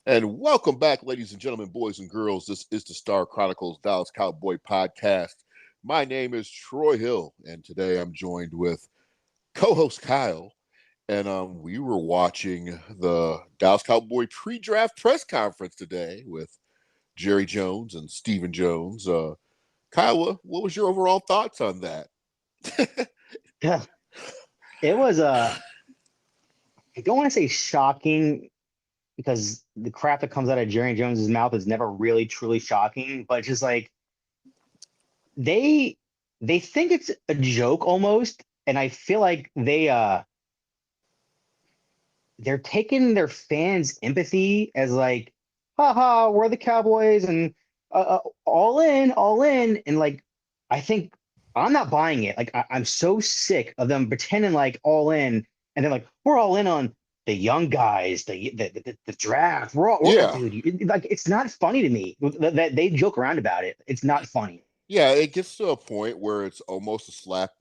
And welcome back, ladies and gentlemen, boys and girls. This is the Star Chronicles Dallas Cowboy podcast. My name is Troy Hill, and today I'm joined with co-host Kyle. And we were watching the Dallas Cowboy pre-draft press conference today with Jerry Jones and Stephen Jones. Kyle, what was your overall thoughts on that? Yeah, it was I don't want to say shocking because the crap that comes out of Jerry Jones's mouth is never really truly shocking, but just like they think it's a joke almost, and I feel like they're taking their fans' empathy as like, haha, we're the Cowboys and all in, and like I think I'm not buying it. Like I'm so sick of them pretending like all in, and then like we're all in on the young guys, the draft. Yeah. Dude, like it's not funny to me that they joke around about it. It's not funny. Yeah, it gets to a point where it's almost a slap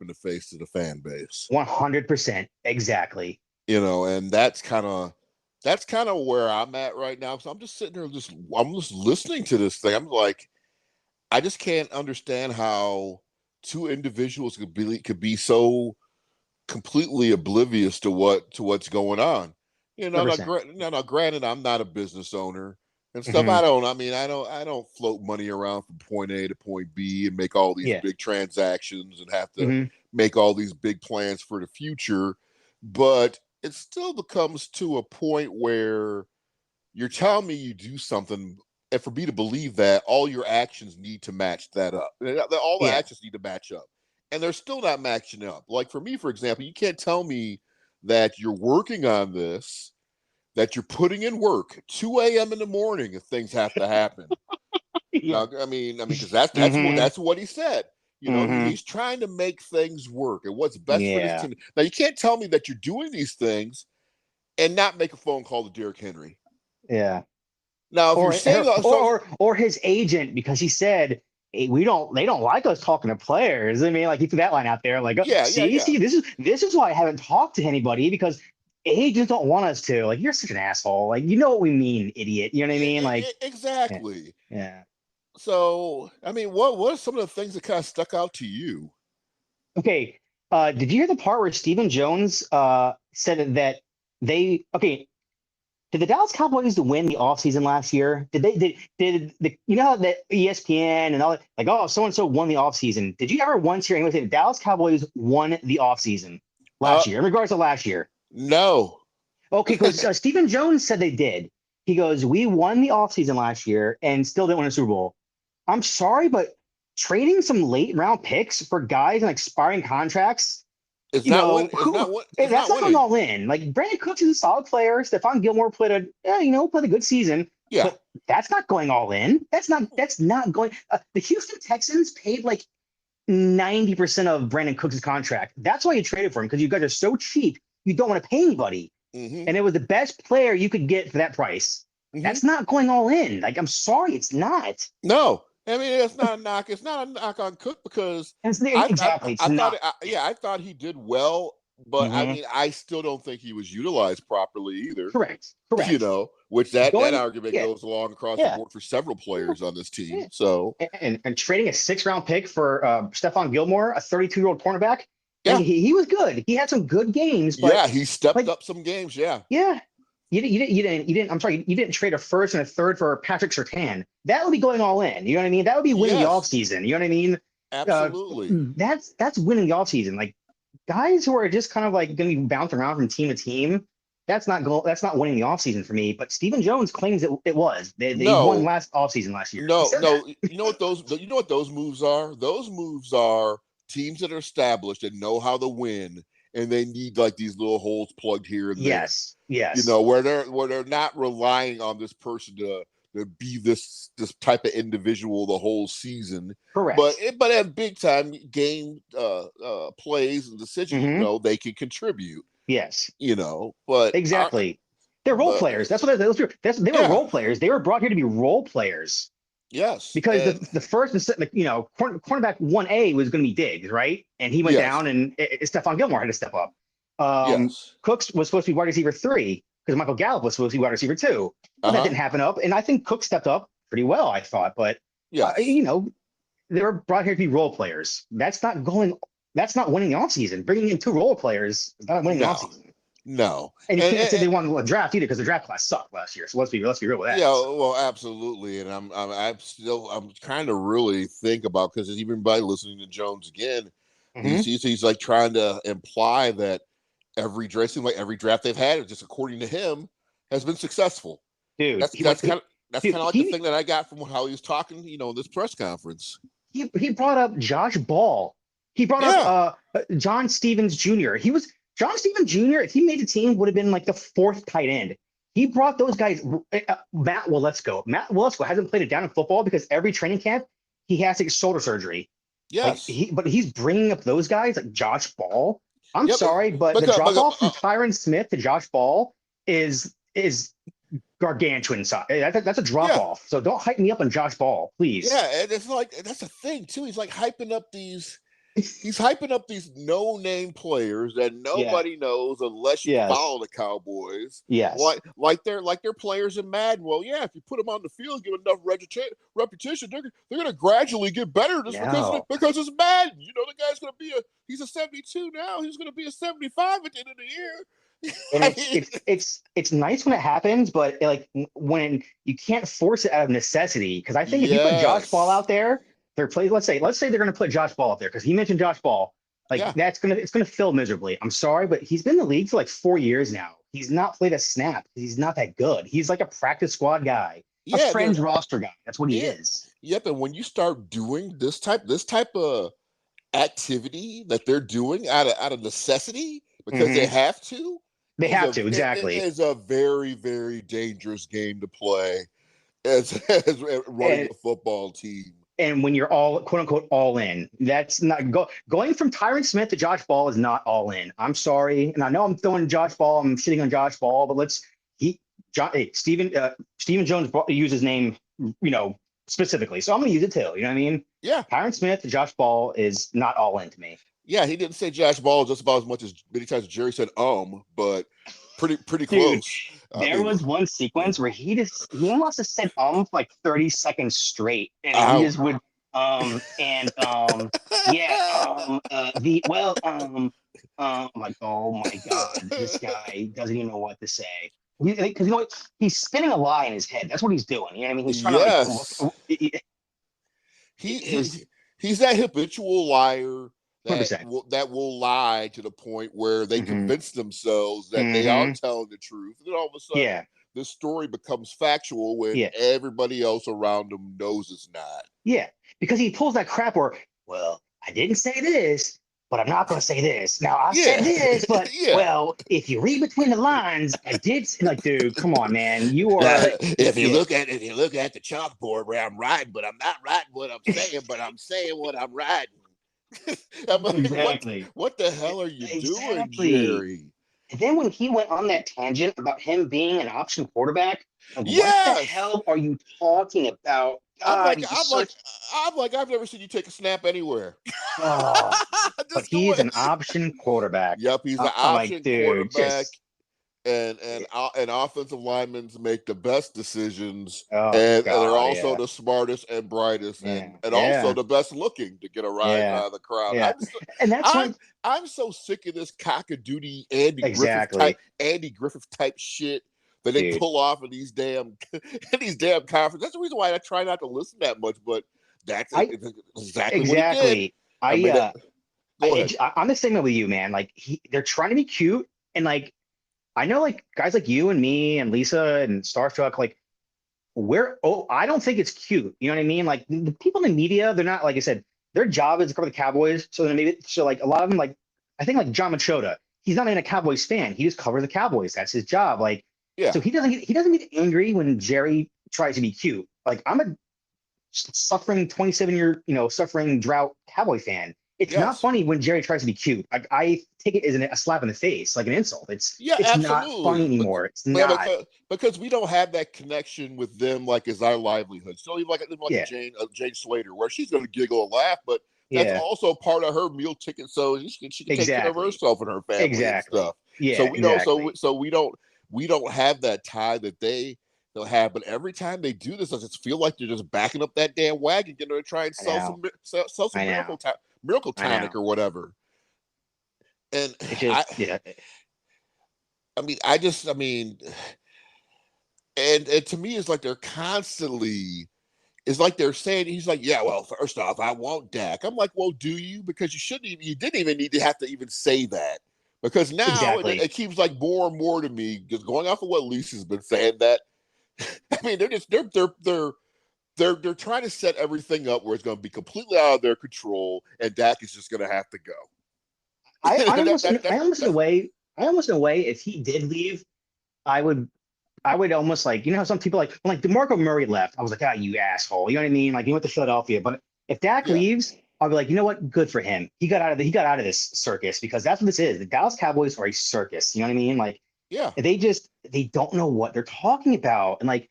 in the face to the fan base. 100%, exactly. And that's kind of where I'm at right now. So I'm just sitting there, I'm just listening to this thing. I'm like, I just can't understand how two individuals could be so completely oblivious to what's going on. Now, 100%. Granted, I'm not a business owner and stuff. Hmm. I don't float money around from point A to point B and make all these Yeah. big transactions and have to Hmm. make all these big plans for the future. But it still becomes to a point where you're telling me you do something, and for me to believe that, all your actions need to match that up. All the Yeah. actions need to match up, and they're still not matching up. Like for me, for example, you can't tell me that you're working on this, that you're putting in work 2 a.m. in the morning if things have to happen. Yeah. Now, because Hmm. that's what he said. Hmm. He's trying to make things work and what's best for this Yeah. team. Now, you can't tell me that you're doing these things and not make a phone call to Derrick Henry. Yeah. Now, if you're Or saying so, or his agent, because he said, hey, they don't like us talking to players. I mean, like he threw that line out there, like, yeah, yeah, see, yeah. this is why I haven't talked to anybody, because agents don't want us to. Like, you're such an asshole. Like, you know what we mean, idiot. You know what I mean? Like, yeah, Exactly. yeah. So, what are some of the things that kind of stuck out to you? Okay. Did you hear the part where Stephen Jones said that did the Dallas Cowboys win the offseason last year? Did the how that ESPN and all that, like, oh, so and so won the offseason? Did you ever once hear anyone say the Dallas Cowboys won the offseason Uh, last year in regards to last year? no. Okay, because Stephen Jones said they did. He goes, we won the offseason last year and still didn't win a Super Bowl. I'm sorry, but trading some late round picks for guys and expiring contracts, It's not win. It's who not win. It's that's not not going winning. all in. Like Brandon Cooks is a solid player. Stephon Gilmore played a good season, Yeah. but that's not going all in. That's not going. The Houston Texans paid like 90% of Brandon Cooks' contract. That's why you traded for him, because you guys are so cheap. You don't want to pay anybody, Mm-hmm. and it was the best player you could get for that price. Mm-hmm. That's not going all in. Like, I'm sorry, it's not. No. It's not a knock. It's not a knock on Cook because Exactly, it's I thought not. I thought he did well, but Hmm. I still don't think he was utilized properly either. Correct. Which that Going, argument yeah, goes along across the yeah. board for several players on this Yeah. team. So And trading a 6th round pick for Stephon Gilmore, a 32-year-old cornerback, like yeah, he was good. He had some good games, but yeah, he stepped like, up some games. Yeah, yeah, you didn't. I'm sorry, you didn't trade a 1st and a 3rd for Patrick Surtain. That would be going all in. You know what I mean? That would be winning the yes, offseason. You know what I mean? Uh, absolutely. that's winning the offseason. Like, guys who are just kind of like going to be bouncing around from team to team. That's not winning the offseason for me. But Stephen Jones claims it was. They won No, last offseason last year. He no, said that. no. You know what those moves are? Those moves are teams that are established and know how to win, and they need like these little holes plugged here and there. Yes. Where they're not relying on this person to be this type of individual the whole season. Correct. But at big time game plays and decisions, Hmm. they can contribute. Yes. But Exactly. They're role but players. That's what they were yeah, role players. They were brought here to be role players, yes, because and the first and cornerback 1A was going to be Diggs, right? And he went yes, down, and Stephon Gilmore had to step up. yes, Cooks was supposed to be wide receiver 3. because Michael Gallup was supposed to be wide receiver too. But that didn't happen up. And I think Cook stepped up pretty well, I thought. But, Yes. they were brought here to be role players. That's not winning the offseason. Bringing in two role players is not winning the No. offseason. No. And you can't say they won a draft either because the draft class sucked last year. So let's be real with that. Yeah, well, absolutely, and I'm trying to really think about, because even by listening to Jones again, he's like trying to imply that every draft they've had, just according to him, has been successful. Dude, That's kind of like the thing that I got from how he was talking, in this press conference. He brought up Josh Ball. He brought up John Stevens Jr. John Stevens Jr., if he made the team, would have been like the fourth tight end. He brought those guys. Matt Waletzko hasn't played it down in football because every training camp he has to get shoulder surgery. Yes, but he's bringing up those guys like Josh Ball. I'm sorry, but the drop off from Tyron Smith to Josh Ball is gargantuan size. That's a drop off. So don't hype me up on Josh Ball, please. Yeah, and it's like that's a thing too. He's like hyping up these. He's hyping up these no-name players that nobody knows unless you follow the Cowboys. Yes, like they're players in Madden. Well, yeah, if you put them on the field, give enough repetition, they're going to gradually get better just because it's Madden. The guy's going to he's a 72 now. He's going to be a 75 at the end of the year. And it's nice when it happens, but when you can't force it out of necessity. Because I think if you put Josh Ball out there. Let's say they're going to put Josh Ball up there because he mentioned Josh Ball. It's going to fill miserably. I'm sorry, but he's been in the league for like 4 years now. He's not played a snap. He's not that good. He's like a practice squad guy, a fringe roster guy. That's what he is. Yep. And when you start doing this type of activity that they're doing out of necessity because they have to, exactly. It is a very, very dangerous game to play as running a football team. And when you're all quote unquote all in, that's not going from Tyron Smith to Josh Ball is not all in. I'm sorry. And I know I'm throwing Josh Ball, I'm shitting on Josh Ball, but Stephen Jones used his name, specifically. So I'm going to use it too. You know what I mean? Yeah. Tyron Smith to Josh Ball is not all in to me. Yeah. He didn't say Josh Ball just about as much as many times as Jerry said, but pretty close. There was one sequence where he must have said for like 30 seconds straight, and he just would oh my god, this guy doesn't even know what to say because he's spinning a lie in his head. That's what he's doing. You know what I mean? He's trying he's that habitual liar. That 100%. will lie to the point where they convince themselves that they are telling the truth. And then all of a sudden, this story becomes factual when everybody else around them knows it's not. Yeah, because he pulls that crap where, well, I didn't say this, but I'm not going to say this. Now, I said this, but, well, if you read between the lines, I did. Dude, come on, man. You are. If you look at the chalkboard where I'm writing, but I'm not writing what I'm saying, but I'm saying what I'm writing. Exactly. What the hell are you doing, Jerry? And then when he went on that tangent about him being an option quarterback, what the hell are you talking about? God, I'm like, I've never seen you take a snap anywhere. But he's an option quarterback. Yep, he's an option quarterback. And offensive linemen make the best decisions, and they're also the smartest and brightest, and also the best looking to get a rise out of the crowd. Yeah. I'm so sick of this cockadoodie Andy Griffith type shit that they pull off in these damn conferences. That's the reason why I try not to listen that much, but that's exactly what he did. I'm the same with you, man. Like they're trying to be cute, and I know guys like you and me and Lisa and Starstruck, I don't think it's cute. You know what I mean? Like the people in the media, they're not, like I said, their job is to cover the Cowboys. So a lot of them, I think John Machota, he's not even a Cowboys fan. He just covers the Cowboys. That's his job. So he doesn't get angry when Jerry tries to be cute. I'm a suffering 27-year, suffering drought Cowboy fan. It's not funny when Jerry tries to be cute. I take it as a slap in the face, like an insult. It's not funny anymore. It's not because we don't have that connection with them as our livelihood. So like a Jane Slater, where she's going to giggle and laugh, but that's also part of her meal ticket, so she can take care of herself and her family and stuff. Yeah, so we don't. So we don't. we don't have that tie that they'll have. But every time they do this, I just feel like they're just backing up that damn wagon, getting ready to try and I know, sell some I know, miracle I know. tonic or whatever. And It I just, yeah, I mean, I mean, and to me, it's like they're constantly. It's like they're saying, he's like, yeah, well, first off, I want Dak. I'm like, well, do you? Because you didn't even need to have to even say that. Because now exactly. it keeps like more and more to me, just going off of what Lisa's been saying, that I mean, they're trying to set everything up where it's going to be completely out of their control, and Dak is just going to have to go. I that, almost, that, that, I almost in a that, way, I almost in a way, if he did leave, I would I would almost like, you know, how some people like DeMarco Murray left. I was like, ah, you asshole. You know what I mean? Like he went to Philadelphia. But if Dak yeah, leaves, I'll be like, you know what? Good for him. He got out of this circus because that's what this is. The Dallas Cowboys are a circus. You know what I mean? Like yeah, they don't know what they're talking about. And like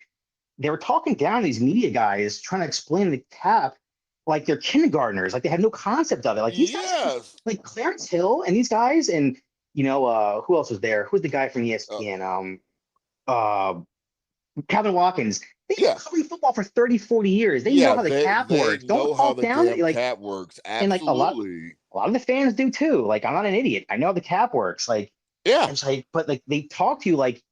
they were talking down to these media guys trying to explain the cap like they're kindergartners. Like they have no concept of it. Like these guys, yes. like Clarence Hill and these guys, and you know, who else was there? Who's the guy from Uh, ESPN? Uh Calvin Watkins, they've been yeah, covering football for 30, 40 years. They know yeah. how the cap They works. Don't know how talk the down damn like cat works. and like Absolutely. a lot of the fans do too. Like I'm not an idiot. I know how the cap works. Like Yeah. and it's like, but like they talk to you like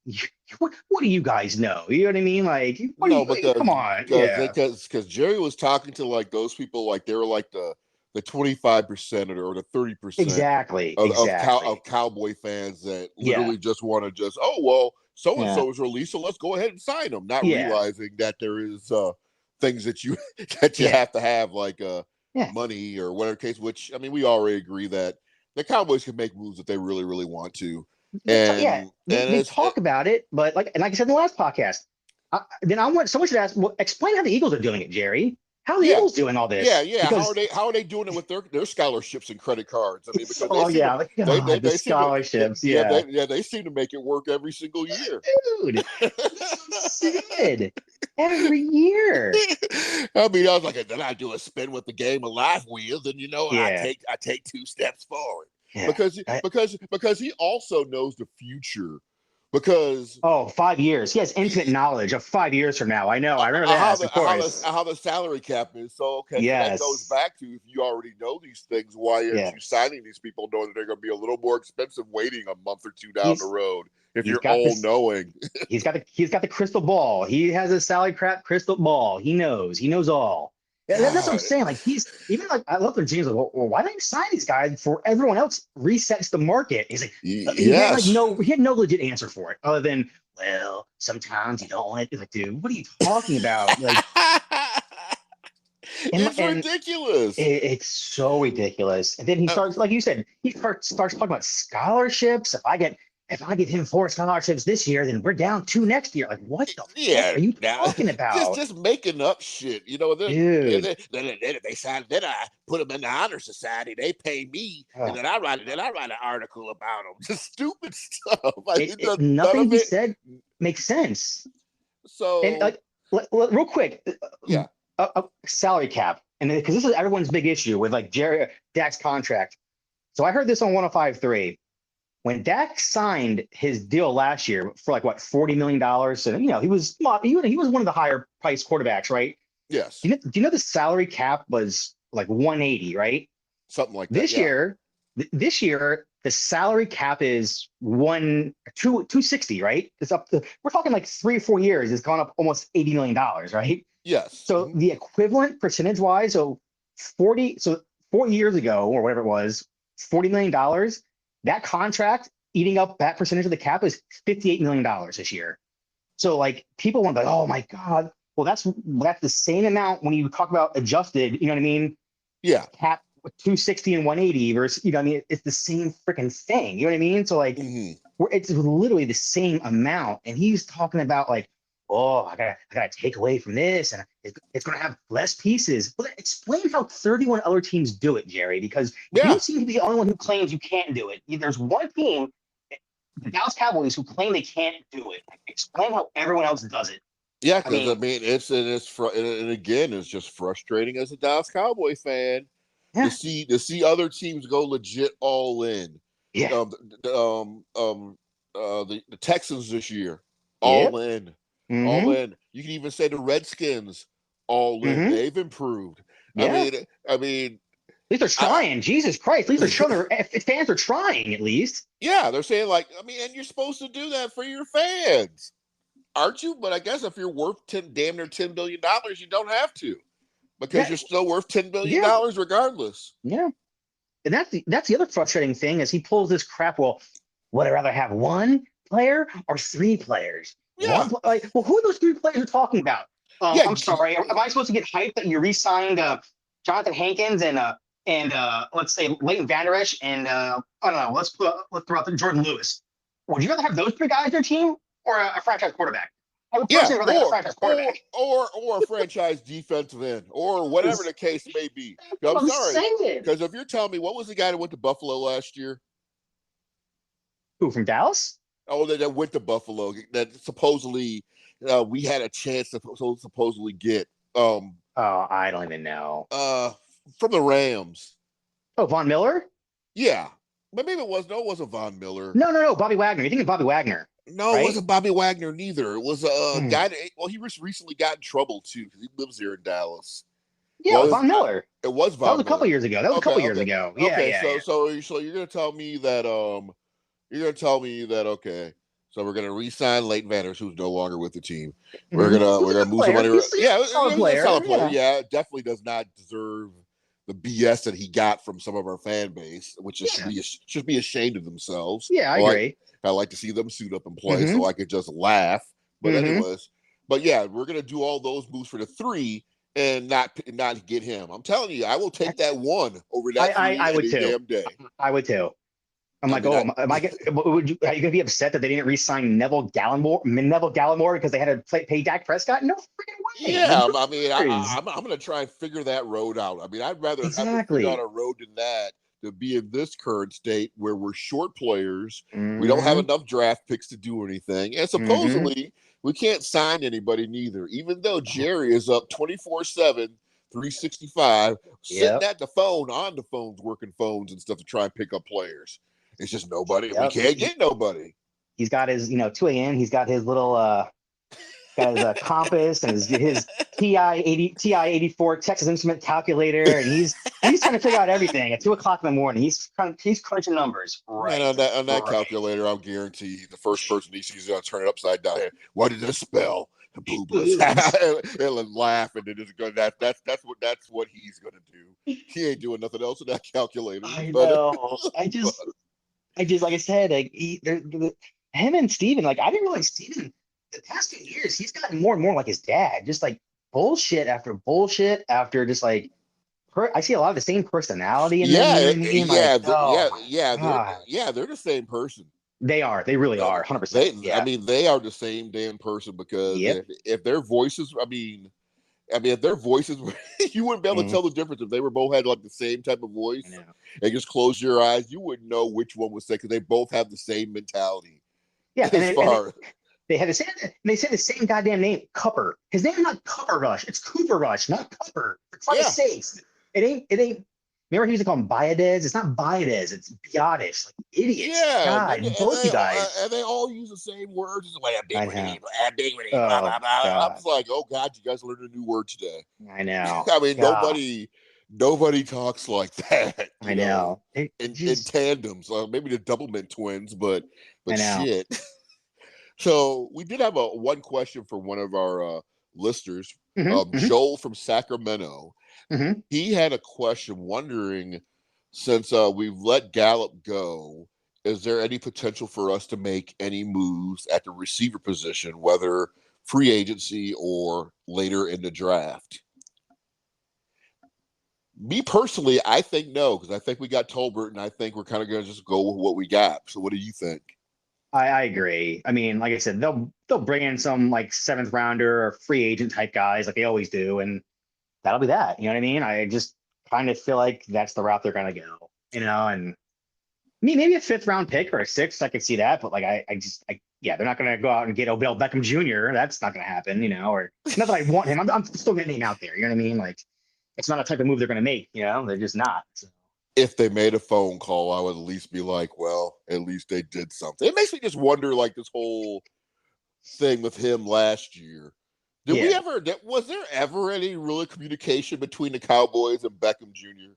what do you guys know? You know what I mean? Like what do No, you like, come because on? Yeah. Jerry was talking to like those people, like they were like the 25% or the 30% Exactly. of Exactly. cowboy fans that Yeah. literally just want to just, oh well, so and Yeah. so is released, so let's go ahead and sign them, not Yeah. realizing that there is things that you that you Yeah. have like Yeah. money or whatever case. Which I mean, we already agree that the Cowboys can make moves if they really really want to, Yeah, and they talk about it, but like and like I said in the last podcast, then I want someone should ask, well, explain how the Eagles are doing it, Jerry. How are the yeah, Eagles doing all this? yeah. Because How are they doing it with their scholarships and credit cards? I mean, it's because they oh seem to yeah, like God, the they seem to scholarships, yeah, they seem to make it work every single year. dude, it's so sad every year. I mean, I was like, then I do a spin with the game of life wheels, and Yeah, I take two steps forward yeah. because he also knows the future because Oh, 5 years. He has intimate knowledge of 5 years from now. I know. I remember that. Of course. how the salary cap is. So okay, so that goes Yes. back to, if you already know these things, why aren't Yeah. you signing these people knowing that they're going to be a little more expensive waiting a month or two down the He's road if he's you're got all this. knowing? He's got the crystal ball. He has a salary crap crystal ball. He knows. He knows all. Yeah, that's what I'm God, saying. Like he's even like I love their James. Like, well, why don't you sign these guys before everyone else resets the market? He's like yes. he had no legit answer for it other than well sometimes you don't want it. It's like dude, what are you talking about? Like It's and ridiculous. it's so ridiculous. And then he Uh, starts, like you said, he starts talking about scholarships. If I give him 4 scholarships this year, then we're down two next year. Like, what the fuck yeah, are you now talking about, just making up shit. dude? Then they sign. Then I put them in the honor society. They pay me, and Uh, then I write an article about them. Just stupid stuff. Like it does none nothing of he it. said makes sense. And So like, real quick, yeah, salary cap, and because this is everyone's big issue with like Jerry Dak's contract. So I heard this on 105.3. When Dak signed his deal last year for like what $40 million, and you know he was one of the higher priced quarterbacks, right? yes, Do you know the salary cap was like 180, right? something like that. This Yeah, year, this year the salary cap is 260, right? It's up to we're talking like 3 or 4 years. It's gone up almost $80 million, right? yes, So the equivalent percentage wise, so 4 years ago or whatever it was, $40 million. That contract eating up that percentage of the cap is $58 million this year. So like people want to be like, oh my God. Well, that's the same amount when you talk about adjusted, you know what I mean? yeah. Cap with 260 and 180 versus, you know what I mean? It's the same freaking thing. You know what I mean? So like Mhm. it's literally the same amount. And he's talking about like, oh, I gotta take away from this, and it's gonna have less pieces. Well, explain how 31 other teams do it, Jerry, because you Yeah, seem to be the only one who claims you can't do it. There's one team, the Dallas Cowboys, who claim they can't do it. Explain how everyone else does it. yeah. I Because I mean, mean, and again, it's just frustrating as a Dallas Cowboy fan yeah, to see other teams go legit all in. yeah, Um, um, the Texans this year, all Yep. in, all Mm-hmm. in. You can even say the Redskins, all in. Mm-hmm. They've improved. I Yeah. mean, I mean, At least they're I, trying. Jesus Christ. At least they're showing their fans are trying at least. yeah, they're saying like, I mean, and you're supposed to do that for your fans, aren't you? But I guess if you're worth damn near $10 billion, you don't have to because Yeah. you're still worth Yeah. $10 billion regardless. Yeah. And that's the other frustrating thing is he pulls this crap. Well, would I rather have one player or three players? Yeah, Like, well, who are those three players you're talking about? yeah, I'm sorry. Am I supposed to get hyped that you re-signed Jonathan Hankins and let's say Leighton Vander Esch and I don't know. Let's throw out the Jordan Lewis. Would you rather have those three guys on your team or a franchise quarterback? I would yeah, personally rather have a franchise quarterback. or a franchise defensive end or whatever That's the case may be. what I'm I'm sorry saying. because if you're telling me what was the guy that went to Buffalo last year? Who from Dallas? Oh, that went to Buffalo that supposedly we had a chance to supposedly get Oh, I don't even know. uh from the Rams. Oh, Von Miller? Yeah, but maybe it wasn't Von Miller. No, no, no. Bobby Wagner. You're thinking Bobby Wagner, No, it right? wasn't Bobby Wagner neither. It was a Hmm. guy that, well, he just recently got in trouble too because he lives here in Dallas. Yeah, Well, Von Miller. it was That was Von a couple Miller. years ago. That was a Okay, couple years okay, ago. Yeah, okay. yeah, yeah. So you're gonna tell me that okay. So we're gonna re-sign Leighton Vanders, who's no longer with the team. Mm-hmm. He was We're a gonna good move some player. money around. He's Yeah, a solid he's a player. solid player. Yeah. Yeah, definitely does not deserve the BS that he got from some of our fan base, which is, Yeah. should be ashamed of themselves. Yeah, I Like agree. I like to see them suit up and play, Mm-hmm. so I could just laugh. But Mm-hmm. anyways, but yeah, we're gonna do all those moves for the three and not get him. I'm telling you, I will take that one over that three I would any too. damn day. I would too. I'm I like, mean, oh, am I would you are you gonna be upset that they didn't re-sign Neville Gallimore because they had to pay Dak Prescott? No freaking way. Like, yeah, who I mean, cares? I'm going to try and figure that road out. I mean, I'd rather have to figure out Exactly. a road than that to be in this current state where we're short players. We don't have Mm-hmm. enough draft picks to do anything. And Mm-hmm. supposedly, we can't sign anybody neither, even though Jerry is up 24/7, 365, sitting Yep. at the phone, on the phones, working phones and stuff to try and pick up players. It's just nobody. We Yep. can't get nobody. He's got his, 2 a.m. He's got his little got his compass and his TI-84 Texas Instrument calculator, and he's trying to figure out everything at 2 o'clock in the morning. He's crunching numbers. Man, Right. on that Right. calculator, I'll guarantee you, the first person he sees is going to turn it upside down. What did this spell? Boobless. He'll laugh, and then it's going. That's what he's going to do. He ain't doing nothing else in that calculator. I But, know. but I just like I said, like him and Steven, like I didn't realize Steven the past few years, he's gotten more and more like his dad, just like bullshit after just like I see a lot of the same personality in them. yeah, You know what I mean? Like, oh my god, they're the same person. they are. They really are. 100%. I Yeah. mean, they are the same damn person because Yep. if their voices, I mean, if their voices, you wouldn't be able to Mhm. tell the difference if they were both had like the same type of I voice. know. And just close your eyes, you wouldn't know which one was say because they both have the same mentality. Yeah, As far, they had the same. They said the same goddamn name, Cupper. His name is not Cupper Rush. It's Cooper Rush, not Cupper. For yeah, Christ's sakes, it ain't. It ain't. Remember, he used to call him Biades. It's not Biades. It's Biotis. Like idiots. yeah, God, both you guys. and they all use the same words. It's like I know. ambiguity, blah Oh blah blah. I'm God, just like, oh God, you guys learned a new word today. I know. I mean, God, nobody talks like that, I know. It in just. tandems. Maybe the Doublemint twins, I but know. shit. So we did have a one question for one of our listeners, Hmm. Hmm. Joel from Sacramento. Hmm. He had a question wondering, since we've let Gallup go, is there any potential for us to make any moves at the receiver position, whether free agency or later in the draft? Me personally, I think no, because I think we got Tolbert, and I think we're kind of going to just go with what we got. So, what do you think? I agree. I mean, like I said, they'll bring in some like seventh rounder or free agent type guys like they always do, and that'll be that. You know what I mean? I just kind of feel like that's the route they're gonna go. And maybe a fifth round pick or a sixth, I could see that, but like yeah, they're not gonna go out and get Odell Beckham Jr. That's not gonna happen, or not that I want him. I'm still getting him out there. You know what I mean? Like it's not a type of move they're gonna make. They're just not. So. if they made a phone call, I would at least be like, well, at least they did something. It makes me just wonder, like this whole thing with him last year. Yeah. Was there ever any real communication between the Cowboys and Beckham Jr.?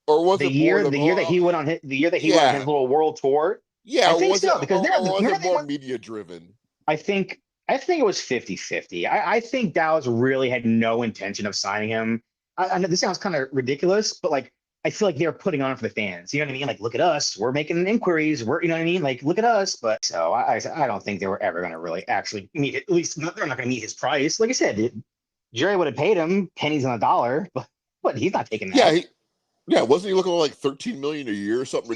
Or was it more The year that he went on the year that he went on his yeah, little world tour, yeah, I or think was it so because or was it remember they more went. media driven? I think I think it was 50-50. I think Dallas really had no intention of signing him. I know this sounds kind of ridiculous, but like I feel like they're putting on for the fans. You know what I mean? Like, look at us. We're making inquiries. We're, you know what I mean? Like, look at us. But so I don't think they were ever going to really actually meet it. At least they're not going to meet his price. Like I said, Jerry would have paid him pennies on a dollar, but he's not taking Yeah, that. yeah, wasn't he looking at like 13 million a year or something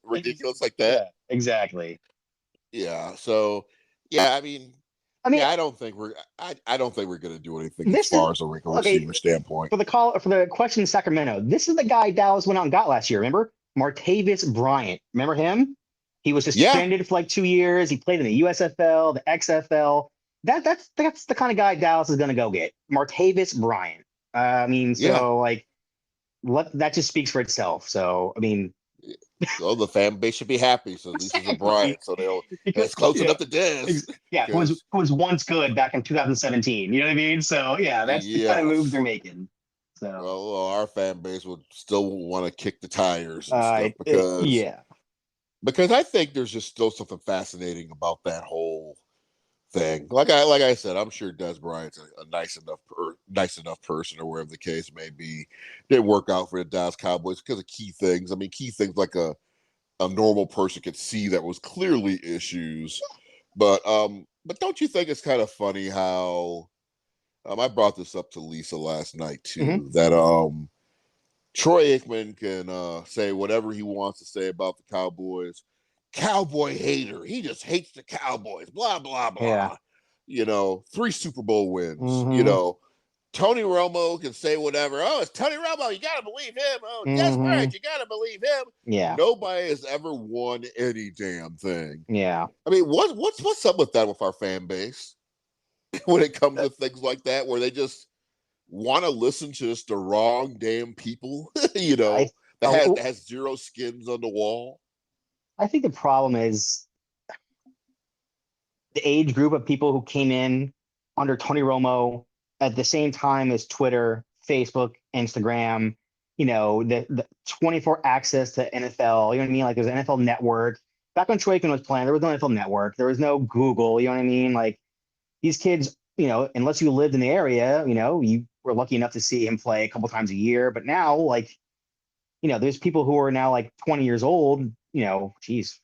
ridiculous like that? Yeah, exactly. Yeah, so yeah, I mean, I mean, yeah, I don't think we're gonna do anything as this is far as a wrinkle okay receiver standpoint. for the question in Sacramento. This is the guy Dallas went out and got last year. Remember Martavis Bryant? Remember him? He was Yeah, suspended for like 2 years. He played in the USFL, the XFL. That's the kind of guy Dallas is going to go get. Martavis Bryant. I mean, yeah. so like, that just speaks for itself. So I mean, So the fan base should be happy. So at least it's a exactly Bryant. So they'll because it's close yeah, enough to Dez yeah, because who was once good back in 2017. You know what I mean? So yeah, that's the kind of moves they're yes. making. So Well, our fan base would still want to kick the tires and stuff yeah. because I think there's just still something fascinating about that whole thing. Like I said, I'm sure Des Bryant's a nice enough person or wherever the case may be. Didn't work out for the Dallas Cowboys because of key things. I mean, key things like a normal person could see that was clearly issues. But don't you think it's kind of funny how I brought this up to Lisa last night Hmm. too, that Troy Aikman can say whatever he wants to say about the Cowboys. Cowboy hater. He just hates the Cowboys. Blah blah Yeah. blah. You know, 3 Super Bowl wins. You Hmm. know, Tony Romo can say whatever. Oh, it's Tony Romo. You gotta believe him. Oh, Des Hmm. Bryant. You gotta believe him. Yeah. Nobody has ever won any damn thing. Yeah. I mean, what's up with that with our fan base when it comes to things like that, where they just want to listen to just the wrong damn people, you I know, that oh, has zero skins on the wall. I think the problem is the age group of people who came in under Tony Romo at the same time as Twitter, Facebook, Instagram, the 24 access to NFL, you know what I mean? Like there's an NFL network. Back when Troy Aikman was playing, there was no NFL network. There was no Google, you know what I mean? Like these kids, unless you lived in the area, you were lucky enough to see him play a couple times a year. But now, like, there's people who are now like 20 years old, geez,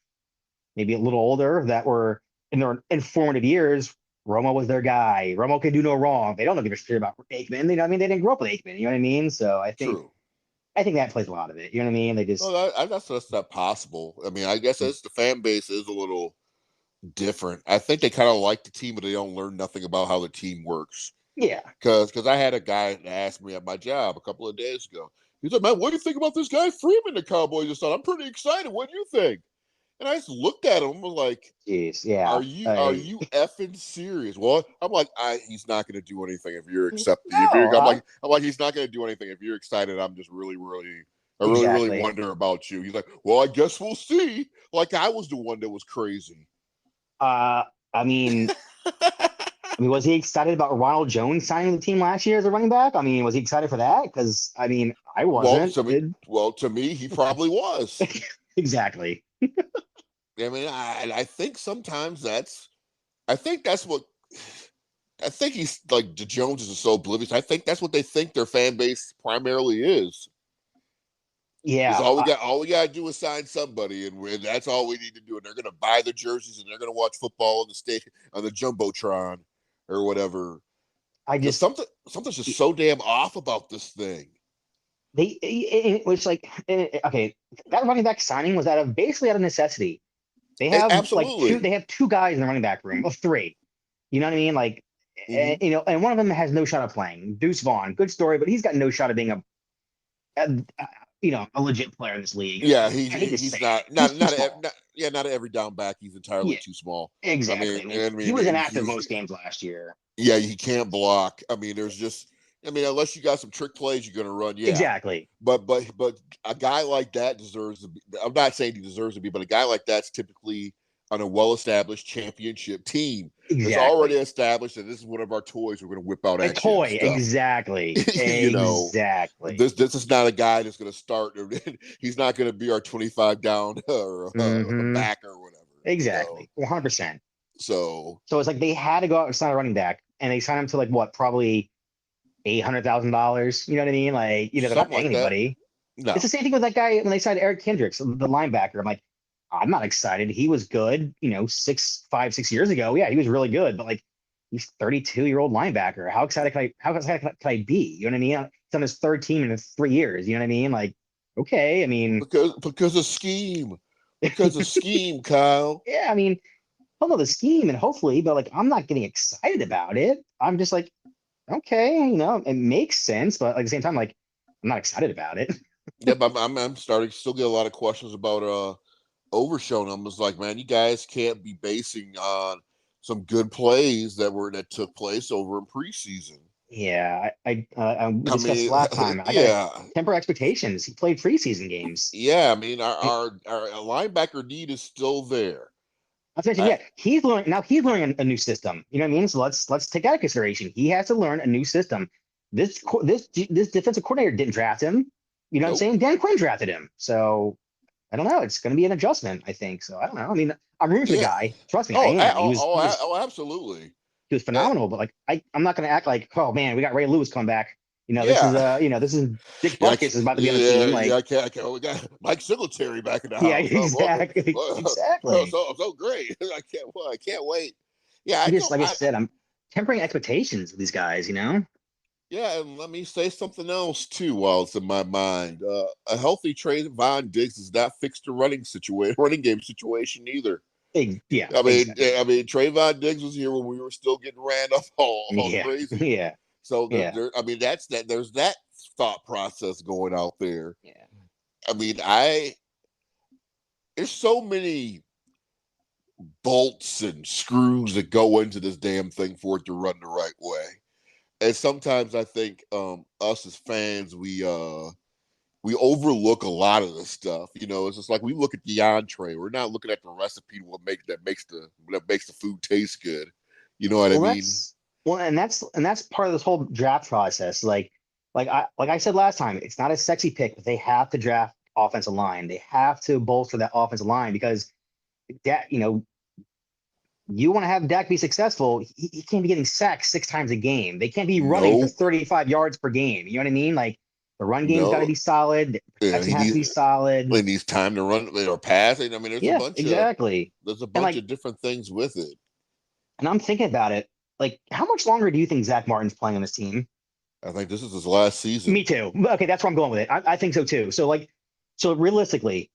maybe a little older that were in their informative years. Romo was their guy. Romo could do no wrong. They don't give a shit about Aikman. They, I mean, they didn't grow up with Aikman. You know what I mean? So True. I think that plays a lot of it. You know what I mean? They Well, just, that's not possible. I mean, I guess the fan base is a little different. I think they kind of like the team, but they don't learn nothing about how the team works. yeah, Because I had a guy ask me at my job a couple of days ago. He's like, "Man, what do you think about this guy Freeman, the Cowboys?" I said, "I'm pretty excited. What do you think?" And I just looked at him and was like, geez, yeah. are you effing serious? Well, I'm like, he's not going to do anything if you're accepting. If you're, No, I'm like, he's not going to do anything if you're excited. I'm just really exactly. wonder about you. He's like, well, I guess we'll see. Like I was the one that was crazy. Uh, I mean, was he excited about Ronald Jones signing the team last year as a running back? I mean, was he excited for that? Because I mean, I well, wasn't. to me, to me, he probably was. Exactly. I mean, I think sometimes I think that's what I think he's like the Joneses are so oblivious. I think that's what they think their fan base primarily is. Is Yeah. all we got to do is sign somebody, and that's all we need to do. And they're going to buy the jerseys, and they're going to watch football on the state on the jumbotron or whatever. I Because just something's just so damn off about this thing. it was like okay, that running back signing was basically out of necessity. They have like two. Absolutely. They have two guys in the running back room, of three. You know what I mean? Like, Mm-hmm. and one of them has no shot of playing. Deuce Vaughn, good story, but he's got no shot of being a a legit player in this league. Yeah, I hate to he's say it. He's too small. not every down back. He's entirely Yeah, too small. exactly. I mean, he was And inactive most games last year. yeah, he can't block. I mean, there's just I mean, unless you got some trick plays you're going to run, yeah. Exactly. But a guy like that deserves to be. I'm not saying he deserves to be, but a guy like that's typically on a well-established championship team that's already Exactly. established that this is one of our toys. We're going to whip out A at you and toy. stuff. Exactly. You know, Exactly. this is not a guy that's going to start. He's not going to be our 25 down or Mm-hmm. back or whatever. You know, Exactly. 100%. so So it's like they had to go out and sign a running back, and they signed him to like what, probably $800,000. You know what I mean? Like, they're not something paying like that. anybody. It's No, the same thing with that guy when they signed Eric Kendricks, the linebacker. I'm like, I'm not excited. He was good, 6 years ago. Yeah, he was really good, but like he's 32-year-old linebacker. How excited can I be? You know what I mean? He's on his third team in 3 years. You know what I mean? Like, okay. I mean, because of scheme, because of scheme, Kyle. yeah, I mean, I know the scheme and hopefully, but like I'm not getting excited about it. I'm just like, okay, it makes sense, but like, at the same time, like I'm not excited about it. Yeah, but I'm starting to still get a lot of questions about overshowing. I'm just like, man, you guys can't be basing on some good plays that took place over in preseason. Yeah, we I discussed mean, last time. I gotta yeah, temper expectations. He played preseason games. yeah. I mean, And our linebacker need is still there. not to mention, I, yeah, he's learning now. He's learning a new system. You know what I mean? So let's take that into consideration. He has to learn a new system. This defensive coordinator didn't draft him. You know what I'm nope. saying? Dan Quinn drafted him. So I don't know. It's going to be an adjustment, I think. So I don't know. I mean, I'm rooting for the Yeah. guy. Trust me, I am. Oh, absolutely. He was Uh, phenomenal. But like, I'm not going to act like, oh man, we got Ray Lewis coming back. yeah. This is Dick Yeah, Buckus is about to be on the yeah, team. yeah. Like, I can't. We got Mike Singletary back in the yeah, house. exactly, exactly. So great. I can't wait. Yeah, I I'm just don't. like I said, I'm tempering expectations with these guys. Yeah, and let me say something else too while it's in my mind. A healthy Trayvon Diggs does not fix the running game situation either. Yeah, exactly. I mean, Trayvon Diggs was here when we were still getting ran up all Yeah, crazy. yeah, So yeah, I mean, that's that. There's that thought process going out there. yeah. I mean, there's so many bolts and screws that go into this damn thing for it to run the right way. And sometimes I think us as fans, we overlook a lot of this stuff. You know, it's just like we look at the entree. We're not looking at the recipe that makes the food taste good. You know what I Well, mean? and that's part of this whole draft process. Like I said last time, it's not a sexy pick, but they have to draft offensive line. They have to bolster that offensive line because that you want to have Dak be successful. He can't be getting sacked 6 times a game. They can't be running for Nope. 35 yards per game. You know what I mean? Like the run game's got to No. be solid. The Yeah, protection has to be solid. he needs time to run or pass. I mean, Yeah, exactly. there's a And bunch like, of different things with it. and I'm thinking about it. Like, how much longer do you think Zach Martin's playing on this team? I think this is his last season. Me too. Okay, that's where I'm going with it. I think so too. So realistically,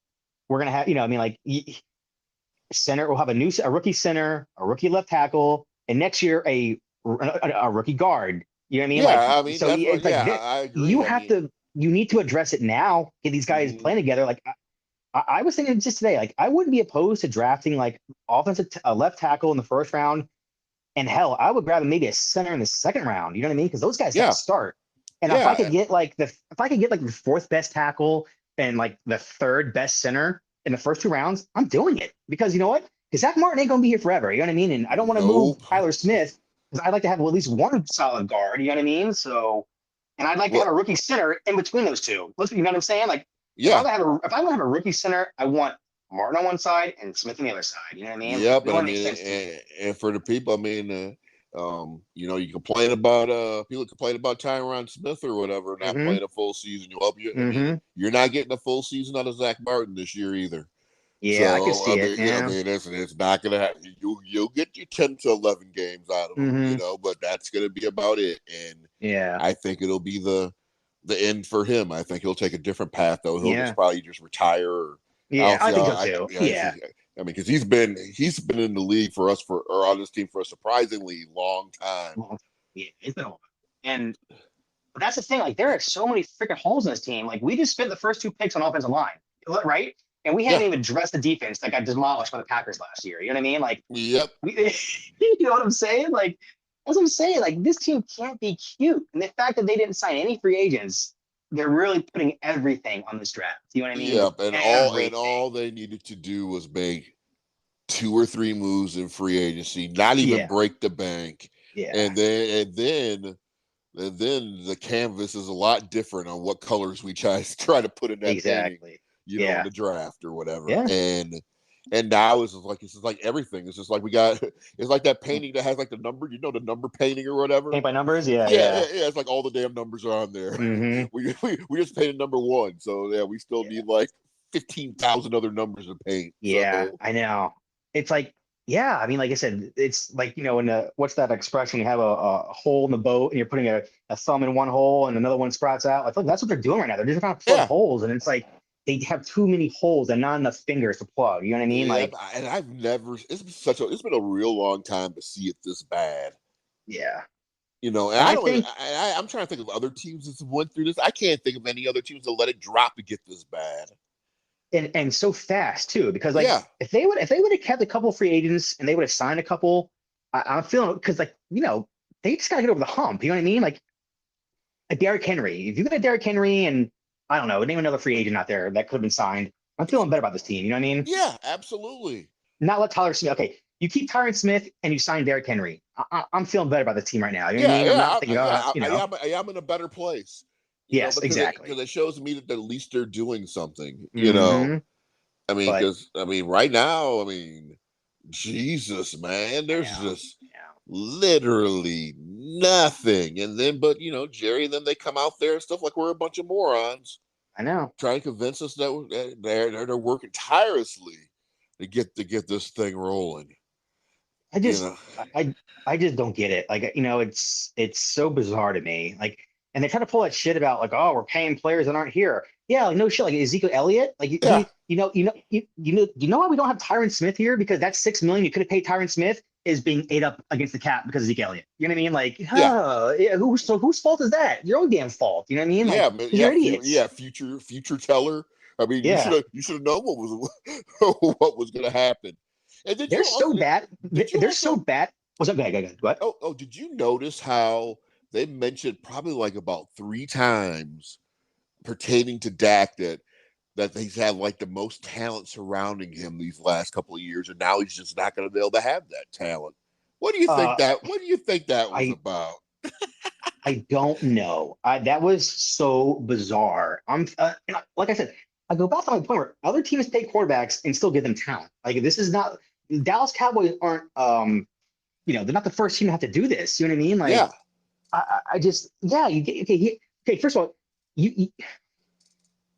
we're gonna have, I mean, like center. We'll have a rookie center, a rookie left tackle, and next year a rookie guard. You know what I mean? Like, Yeah, I mean so that's what. it's like Yeah, this, I agree. I mean, you need to address it now. Get these guys mhm. playing together. Like, I was thinking just today, like I wouldn't be opposed to drafting like a left tackle in the first round. And hell, I would grab maybe a center in the second round. You know what I mean? Because those guys got to Yeah, start. And yeah, if I could get like the fourth best tackle and like the third best center in the first 2 rounds, I'm doing it because you know what? Because Zach Martin ain't gonna be here forever. You know what I mean? And I don't want to move nope. Tyler Smith because I'd like to have at least one solid guard. You know what I mean? So, and I'd like to have Well, a rookie center in between those two. You know what I'm saying? Like yeah, if I want to have a rookie center, I want Martin on one side and Smith on the other side. You know what I mean? Like, yeah. it But I only makes mean, sense to me. and for the people, I mean, you complain about people complain about Tyron Smith or whatever not Mm-hmm. playing a full season. You up, you, I mean, Mm-hmm. you're not getting a full season out of Zach Martin this year either. Yeah, I could So see it. I Yeah. mean, it's not gonna happen. You'll get your 10 to 11 games out of him, Mm-hmm. but that's gonna be about it. And Yeah. I think it'll be the end for him. I think he'll take a different path though. He'll just Yeah. probably just retire. Or, I Yeah. don't see I think how so too. Yeah. I mean, because he's been in the league or on this team for a surprisingly long time. Well, yeah, it's been a while. And but that's the thing. Like, there are so many freaking holes in this team. Like, we just spent the first 2 picks on offensive line, right? And we Yeah. haven't even addressed the defense that got demolished by the Packers last year. You know what I mean? Like, Yep. you know what I'm saying? Like, That's what I'm saying. Like this team can't be cute, and the fact that they didn't sign any free agents, they're really putting everything on this draft. You know what I mean? Yeah, Just and everything. all they needed to do was make two or three moves in free agency, not even Yeah, break the bank, yeah, and then the canvas is a lot different on what colors we try to put in that painting, exactly. in Yeah, the draft or whatever. yeah. And now it's just like everything. It's just like we got it's like that painting that has like the number, the number painting or whatever. Paint by numbers. Yeah, Yeah, yeah. It's like all the damn numbers are on there. Mm-hmm. We just painted number one, so yeah, we still Yeah, need like 15,000 other numbers to paint. yeah. So I know. It's like, yeah. I mean, like I said, it's like in the what's that expression? You have a hole in the boat, and you're putting a thumb in one hole, and another one sprouts out. I feel like that's what they're doing right now. They're just trying to plug yeah, holes, and it's like they have too many holes and not enough fingers to plug. You know what I mean? yeah, Like, and I've never. It's been a real long time to see it this bad. yeah. And And I I don't even. think I'm trying to think of other teams that went through this. I can't think of any other teams that let it drop to get this bad. and so fast too, because like Yeah, if they would have kept a couple free agents and they would have signed a couple, I'm feeling because like they just gotta get over the hump. You know what I mean? Like a Derrick Henry. If you got a Derrick Henry and I don't know, name another free agent out there that could have been signed, I'm feeling better about this team. You know what I mean? yeah, absolutely. Not let Tyler Smith. Okay, you keep Tyron Smith and you sign Derrick Henry. I'm feeling better about this team right now. You know what I Yeah, mean? I'm not thinking, I am in a better place. yes, Because exactly. it shows me that at least they're doing something. Mm-hmm. I mean, But because right now, Jesus, man, I there's know, just literally nothing. And then, but Jerry, and then they come out there and stuff like we're a bunch of morons I know. trying to convince us that they're working tirelessly to get this thing rolling. I You just know, I just don't get it. Like, it's so bizarre to me. Like, and they try to pull that shit about like, oh, we're paying players that aren't here. Yeah, like no shit. Like Ezekiel Elliott. Like yeah, you know why we don't have Tyron Smith here? Because that 6 million you could have paid Tyron Smith is being ate up against the cap because of Ezekiel Elliott. You know what I mean? Like, yeah, yeah, whose fault is that? Your own damn fault. You know what I mean? yeah, Like, man, because you're idiots. future teller. I mean, Yeah, you should have known what was what was going to happen. And they're so bad. did you They're so also bad. What's up? Go ahead, go ahead. What? did you notice how they mentioned probably like about three times pertaining to Dak that he's had like the most talent surrounding him these last couple of years, and now he's just not going to be able to have that talent. Uh, What do you think that was I about? I don't know. That was so bizarre. Like I said, I go back to my point where other teams take quarterbacks and still give them talent. Like this is not Dallas Cowboys aren't they're not the first team to have to do this. You know what I mean? Yeah, Like I just you get okay. First of all, you you,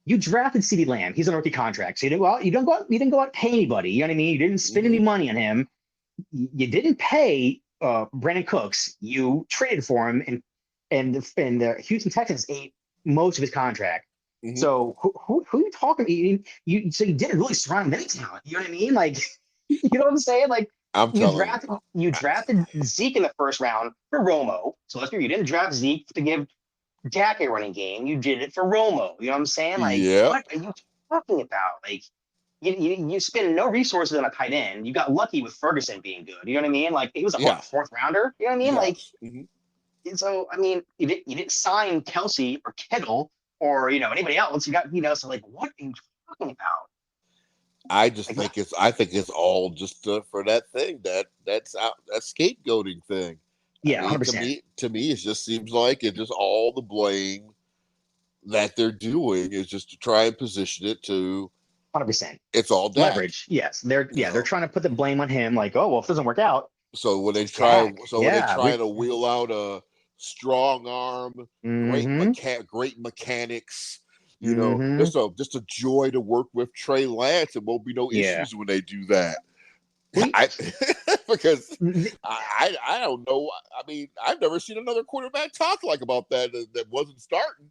you drafted CeeDee Lamb. He's on a rookie contract, so you didn't go out and pay anybody. You know what I mean? You didn't spend any mm-hmm. money on him. You didn't pay Brandon Cooks. You traded for him, and the Houston Texans ate most of his contract. Mm-hmm. So who are you talking? So you didn't really surround him with any talent. You know what I mean? Like you know what I'm saying? Like I'm telling you, you drafted Zeke in the first round for Romo. So let's be you didn't draft Zeke to give Dak a running game. You did it for Romo. You know what I'm saying? Like yeah, what are you talking about? Like you spend no resources on a tight end. You got lucky with Ferguson being good. You know what I mean? Like he was a yeah, fourth rounder. You know what I mean? Like yes. Mm-hmm. so. I mean, you didn't sign Kelsey or Kittle or anybody else. You got so like what are you talking about? Like what? I think it's all just for that thing that scapegoating thing. I Yeah, mean, 100%, to me, it just seems like it just all the blame that they're doing is just to try and position it to 100%. it's all Dak, Leverage. Yes, they're you they're know. trying to put the blame on him. Like oh well, if it doesn't work out, it's Dak. When they Yeah, try to wheel out a strong arm, mm-hmm, great mechanics, mm-hmm, just a joy to work with Trey Lance. It won't be no yeah. issues when they do that. We I because I don't know. I mean, I've never seen another quarterback talk like about that wasn't starting.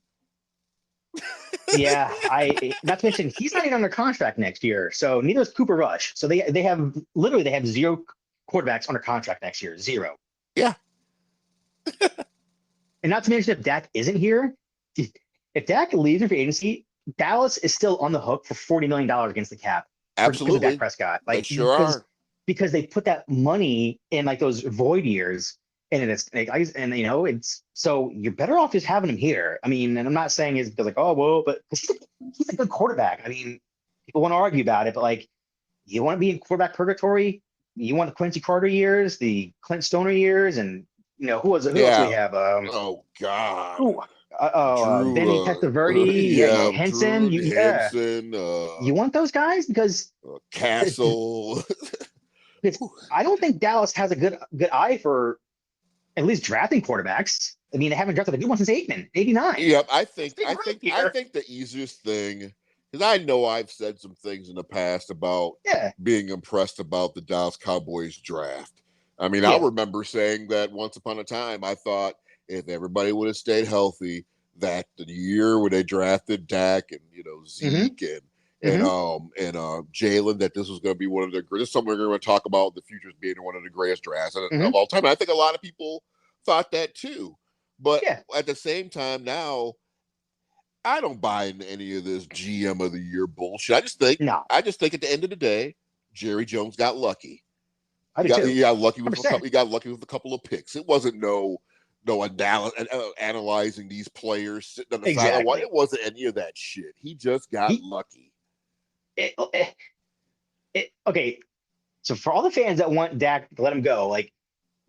Yeah, I not to mention he's not even under contract next year. So neither is Cooper Rush. So they have zero quarterbacks under contract next year. Zero. Yeah, And not to mention if Dak isn't here, if Dak leaves in free agency, Dallas is still on the hook for $40 million against the cap because of Dak absolutely. Prescott. They Like sure are. because they put that money in like those void years And it's and it's so you're better off just having him here. I mean, and I'm not saying it's because like, oh well, but he's a good quarterback. I mean, people want to argue about it, but like, you want to be in quarterback purgatory? You want the Quincy Carter years, the Clint Stoner years, and who else do we Yeah. have? Oh God. Who? Benny Drew. Testaverde, Yeah. Henson. Drew Henson. You want those guys Castle. because I don't think Dallas has a good eye for at least drafting quarterbacks. I mean, they haven't drafted a good one since Aikman, '89. Yep. Let's be real I here. think the easiest thing, because I know I've said some things in the past about Yeah, being impressed about the Dallas Cowboys draft. I mean, I yeah. remember saying that once upon a time, I thought if everybody would have stayed healthy, that the year where they drafted Dak and Mm-hmm. Zeke Mm-hmm. and Jalen, that this was going to be one of the greatest. Something we're going to talk about the futures being one of the greatest drafts Mm-hmm. of all time. And I think a lot of people thought that too. But Yeah. at the same time, now I don't buy into any of this GM of the year bullshit. No, I just think at the end of the day, Jerry Jones got lucky. I do too. He got lucky with a couple. 100%. He got lucky with a couple of picks. It wasn't no analyzing these players sitting on the sideline. Exactly. It wasn't any of that shit. He just got He, lucky. okay. So for all the fans that want Dak to let him go, like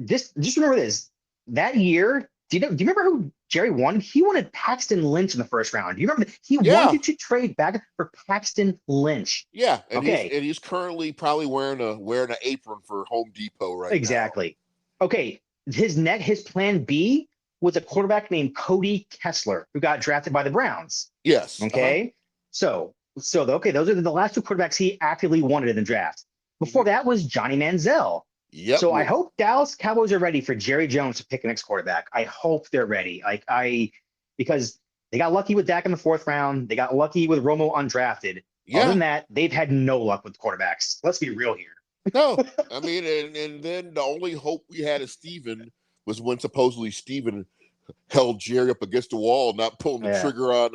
just remember this. That year, do you remember who Jerry wanted? He wanted Paxton Lynch in the first round. Do you remember that? He Yeah, wanted to trade back for Paxton Lynch. yeah, and Okay, he's currently probably wearing an apron for Home Depot right now. exactly. Okay, his plan B was a quarterback named Cody Kessler, who got drafted by the Browns. Yes. Okay, okay, those are the last two quarterbacks he actively wanted in the draft. Before Mhm. that was Johnny Manziel. Yep. So I hope Dallas Cowboys are ready for Jerry Jones to pick the next quarterback. I hope they're ready. Because they got lucky with Dak in the fourth round. They got lucky with Romo undrafted. Other Yeah. than that, they've had no luck with quarterbacks. Let's be real here. No. I mean, and then the only hope we had of Steven was when supposedly Steven held Jerry up against the wall, not pulling the Yeah, trigger on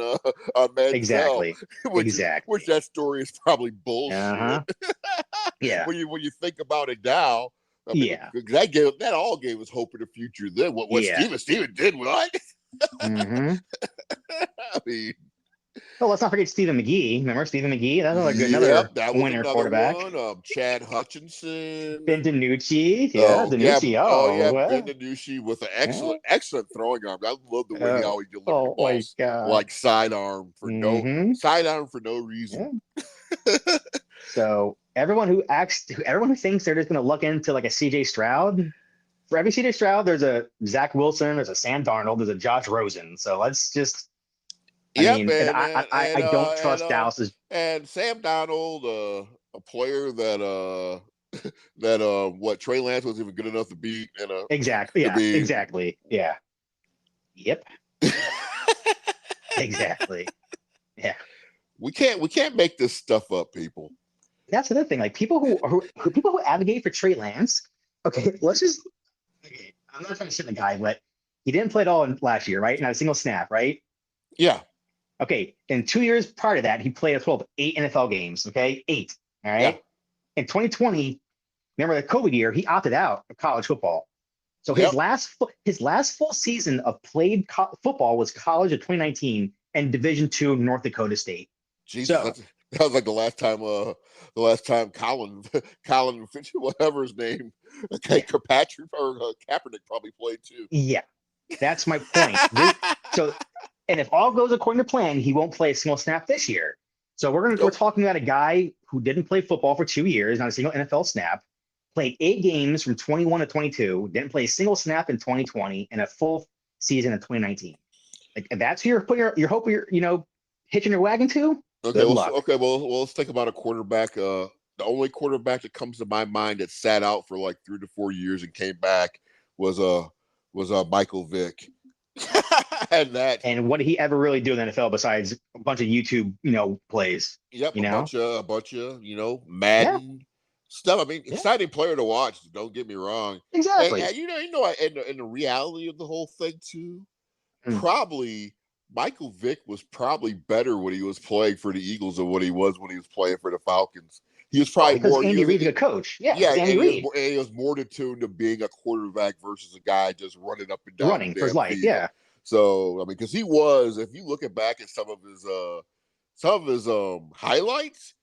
Manziel, exactly. which Exactly. that story is probably bullshit. Uh-huh. Yeah. When you think about it now, I mean, Yeah. that all gave us hope in the future. Then what Yeah. Steven did what? Mm-hmm. I mean, Oh, let's not forget Stephen McGee. Remember Stephen McGee? That's yep, another that was winner another quarterback. one. Chad Hutchinson. Ben DiNucci. Yeah, Oh yeah, DiNucci. oh Oh, yeah, Ben well. DiNucci with an Yeah. excellent throwing arm. I love the way how he delivered the Oh my balls God. like Mm-hmm. side arm for no reason. Yeah. So everyone who thinks they're just going to look into like a CJ Stroud, for every CJ Stroud, there's a Zach Wilson, there's a Sam Darnold, there's a Josh Rosen. So let's just, I Yep, mean, and I don't trust Dallas's. and Sam Donald, a player that what Trey Lance was even good enough to beat, and Exactly. to Yeah, be. exactly. Yeah. Yep. Exactly. Yeah. We can't make this stuff up, people. That's another thing. Like people who advocate for Trey Lance. Okay, okay, I'm not trying to shit the guy, but he didn't play at all last year, right? Not a single snap, right? Yeah, Okay, in 2 years prior to that, he played a total of 8 NFL games. Okay, 8. All yeah, right. In 2020, remember the COVID year, he opted out of college football. So yep. his last full season of played football was college of 2019 and Division II North Dakota State. Jesus, So that was like the last time Colin whatever his name, okay, yeah, Kirkpatrick or Kaepernick probably played too. yeah, that's my point. So, and if all goes according to plan, he won't play a single snap this year. So we're Nope. talking about a guy who didn't play football for 2 years, not a single NFL snap, played 8 games from 21 to 22, didn't play a single snap in 2020, and a full season in 2019. Like if that's who you're putting your hope you're hitching your wagon to. Good luck. Well, let's think about a quarterback. The only quarterback that comes to my mind that sat out for like 3 to 4 years and came back was Michael Vick. And that, And what did he ever really do in the NFL besides a bunch of YouTube, plays? yep, You know? a bunch of Yeah, Madden stuff. I mean, yeah, exciting player to watch. Don't get me wrong. exactly. And and the reality of the whole thing too. Mm. Probably Michael Vick was probably better when he was playing for the Eagles than what he was when he was playing for the Falcons. he was Well, probably because more. Andy Reid's a good coach. Yeah, Yeah, because Andy Reid and he was more attuned to being a quarterback versus a guy just running up and down the running for his damn life. field. Yeah. So I mean, because he was, if you look back at some of his highlights,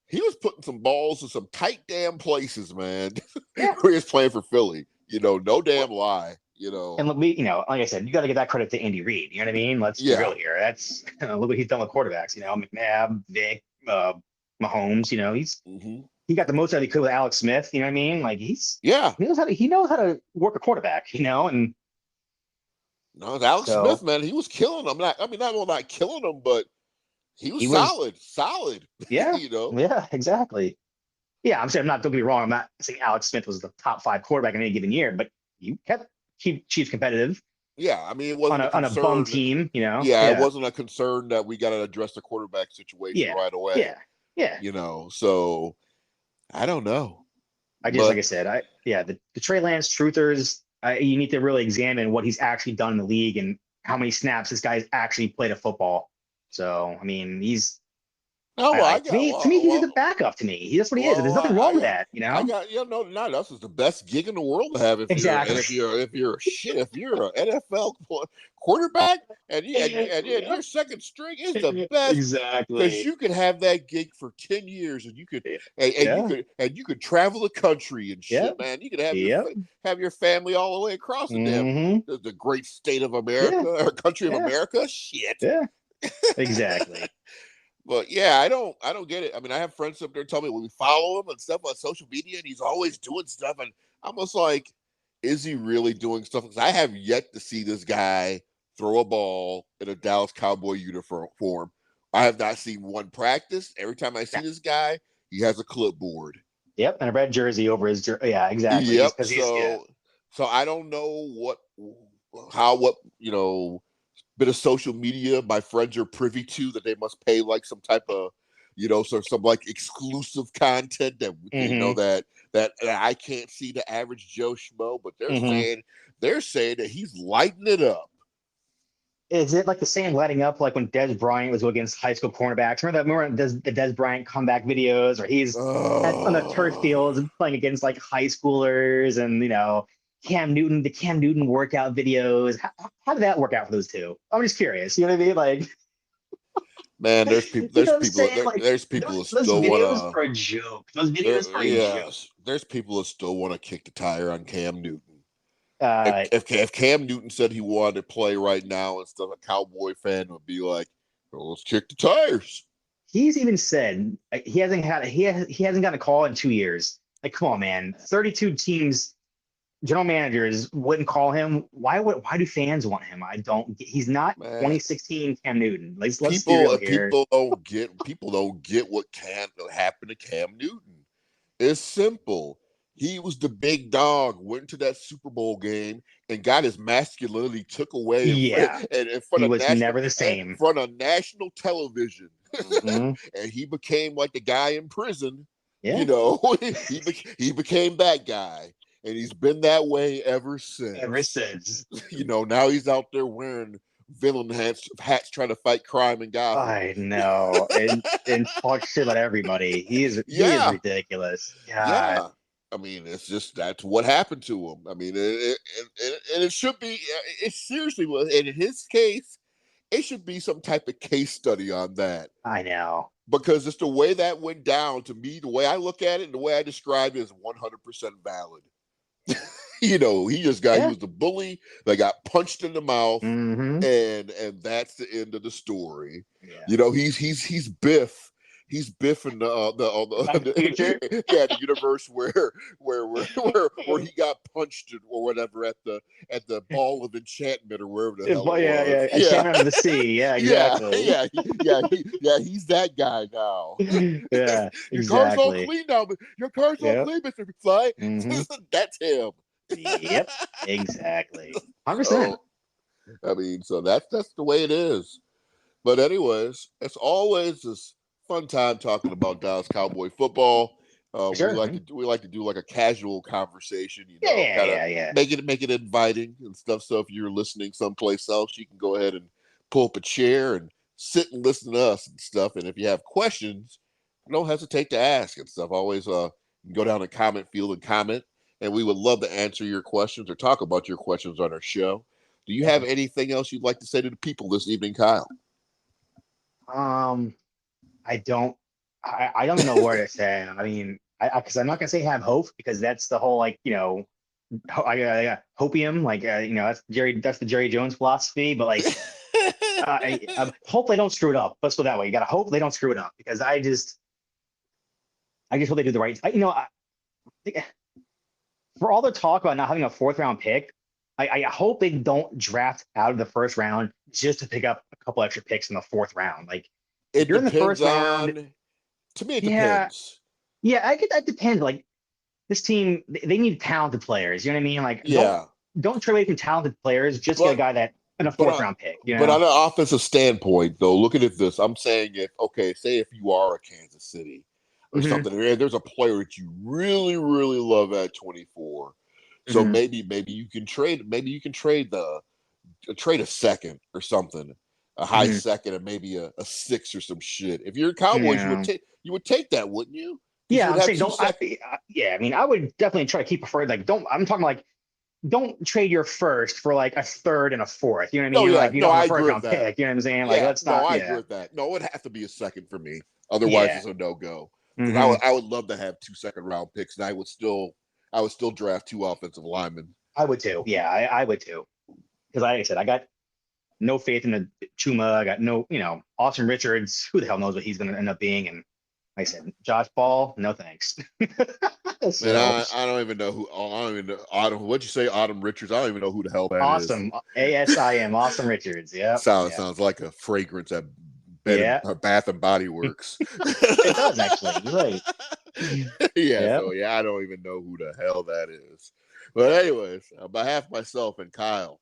he was putting some balls in some tight damn places, man. Yeah. Where he was playing for Philly, no damn lie, And look, like I said, you got to give that credit to Andy Reid. You know what I mean? Let's be yeah. real here. That's look what he's done with quarterbacks. McNabb, Vic, Mahomes. Mm-hmm. He got the most out he could with Alex Smith. You know what I mean? Like Yeah. he knows how to work a quarterback. And No, Alex Smith, so man, he was killing them. Not killing them, but he was he was, solid. yeah, yeah, exactly. Yeah, I'm saying I'm not. Don't get me wrong. I'm not saying Alex Smith was the top 5 quarterback in any given year, but he kept Chiefs competitive Yeah, I mean, it on wasn't a a bum concern. team. Yeah, it Yeah, wasn't a concern that we got to address the quarterback situation yeah, right away. yeah, yeah. So I don't know, I just, like but I said, the Trey Lance truthers, you need to really examine what he's actually done in the league and how many snaps this guy's actually played a football. So, I mean, no, well, to me, he's a backup to me. That's what he is. There's nothing wrong with that, I got no, not us is the best gig in the world to have Exactly. if you're an NFL quarterback and your second string is the best because Exactly. you could have that gig for 10 years and Yeah. you could travel the country and shit, Yep. man. You could Yep. have your family all the way across Mm-hmm. the great state of Yeah. America or country of Yeah. America. Shit. Yeah. Exactly. But yeah, I don't get it. I mean, I have friends up there tell me when we follow him and stuff on social media, and he's always doing stuff, and I'm just like, is he really doing stuff? Because I have yet to see this guy throw a ball in a Dallas Cowboy uniform. I have not seen one practice. Every time I see Yeah. this guy, he has a clipboard. Yep. And a red jersey over his jersey. Yeah, exactly. Yep. He's yeah. So I don't know what bit of social media my friends are privy to that they must pay like some type of some like exclusive content that Mm-hmm. that I can't see the average Joe Schmo, but Mm-hmm. they're saying that he's lighting it up. Is it like the same letting up like when Des Bryant was against high school cornerbacks? Remember the Des Bryant comeback videos where he's on the turf Oh fields and playing against like high schoolers and the Cam Newton workout videos. How did that work out for those two? I'm just curious. You know what I mean? Like, man, you know what I'm saying? Like there's people that those still videos want are a joke. Those to videos are a joke. yes, there's people that still want to kick the tire on Cam Newton. Uh, If Cam Newton said he wanted to play right now and stuff, a Cowboy fan would be like, well, let's kick the tires. he's even said he hasn't gotten a call in 2 years. Like, come on, man. 32 teams, general managers wouldn't call him. Why do fans want him? I don't. He's not Man, 2016 Cam Newton. Let's be real here. people don't get what can happen to Cam Newton. It's simple. He was the big dog, went to that Super Bowl game and got his masculinity took away Yeah, in he was never the same. front of national television, Mm-hmm. and he became like the guy in prison. Yeah, He became that guy, and he's been that way ever ever since. since. Now he's out there wearing villain hats trying to fight crime in Gotham. I know, and talk shit about everybody. He is Yeah, ridiculous. God. yeah. I mean, it's just that's what happened to him. I mean, and it should be. It seriously was. And in his case, it should be some type of case study on that I know. because it's the way that went down. To me, the way I look at it and the way I describe it is 100% valid. He Yeah. was the bully that got punched in the mouth, Mm-hmm. and that's the end of the story. Yeah. He's Biff. He's Biff in Future. the universe where he got punched or whatever at the ball of enchantment or wherever the hell But it yeah, was. yeah. I can't remember the sea. Yeah, Yeah, exactly. he's that guy now. Yeah, Your car's all exactly. clean now, but your car's all Yep. clean, Mr. McFly. Mm-hmm. That's him. Yep. Exactly. 100%. So I mean, so that's the way it is. But anyways, it's always this fun time talking about Dallas Cowboy football. Sure. We like to do like a casual conversation, Yeah, yeah, kind of yeah, yeah. make it inviting and stuff. So if you're listening someplace else, you can go ahead and pull up a chair and sit and listen to us and stuff. And if you have questions, don't hesitate to ask and stuff. Always go down the comment field and comment, and we would love to answer your questions or talk about your questions on our show. Do you have anything else you'd like to say to the people this evening, Kyle? Um, I don't. I don't know where to say. I mean, because I'm not gonna say have hope because that's the whole like hopium like that's the Jerry Jones philosophy. But like I hope they don't screw it up. Let's go that way. You gotta hope they don't screw it up because I just hope they do the right. For all the talk about not having a fourth round pick, I hope they don't draft out of the first round just to pick up a couple extra picks in the fourth round. Like if It you're in the depends first round, on. To me, it yeah, depends. yeah, I get that depends. Like this team, they need talented players. You know what I mean? Like Yeah, don't trade away from talented players just to get a but guy that in a but fourth round pick. You but know? on an offensive standpoint, though, looking at this, I'm saying say if you are a Kansas City or Hmm. something, there's a player that you really really love at 24. So Hmm. maybe you can trade trade a second or something, a high Hmm. second and maybe a six or some shit. If you're Cowboys, Yeah. you would take that, wouldn't you? Because you Yeah, would I'm have saying two don't. seconds. Yeah, I mean, I would definitely try to keep a first. Like, don't. I'm talking like don't trade your first for like a third and a fourth. You know what I No, mean? yeah, Like you no, don't have a I first agree with round that. pick. You know what I'm saying? Like Yeah, let's no, not. I agree Yeah. with that. No, it would have to be a second for me. Otherwise, Yeah. it's a no go. Because Hmm. I would love to have 2 second round picks, and I would still draft 2 offensive linemen. I would too. Yeah, I would too. Because like I said, I got no faith in the Chuma. I got no, Austin Richards. Who the hell knows what he's going to end up being? And like I said, Josh Ball, no thanks. Man, So I don't even know who. I don't even know. What'd you say, Autumn Richards? I don't even know who the hell that is. awesome. ASIM, Austin Richards. Yep. Yeah. Sounds like a fragrance at Yeah. Bath and Body Works. It does actually. You're right. Yeah, Yeah. so yeah, I don't even know who the hell that is. But anyways, on behalf of myself and Kyle,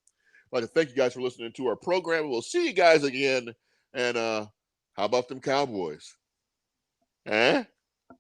I'd like to thank you guys for listening to our program. We'll see you guys again. And how about them Cowboys? Eh?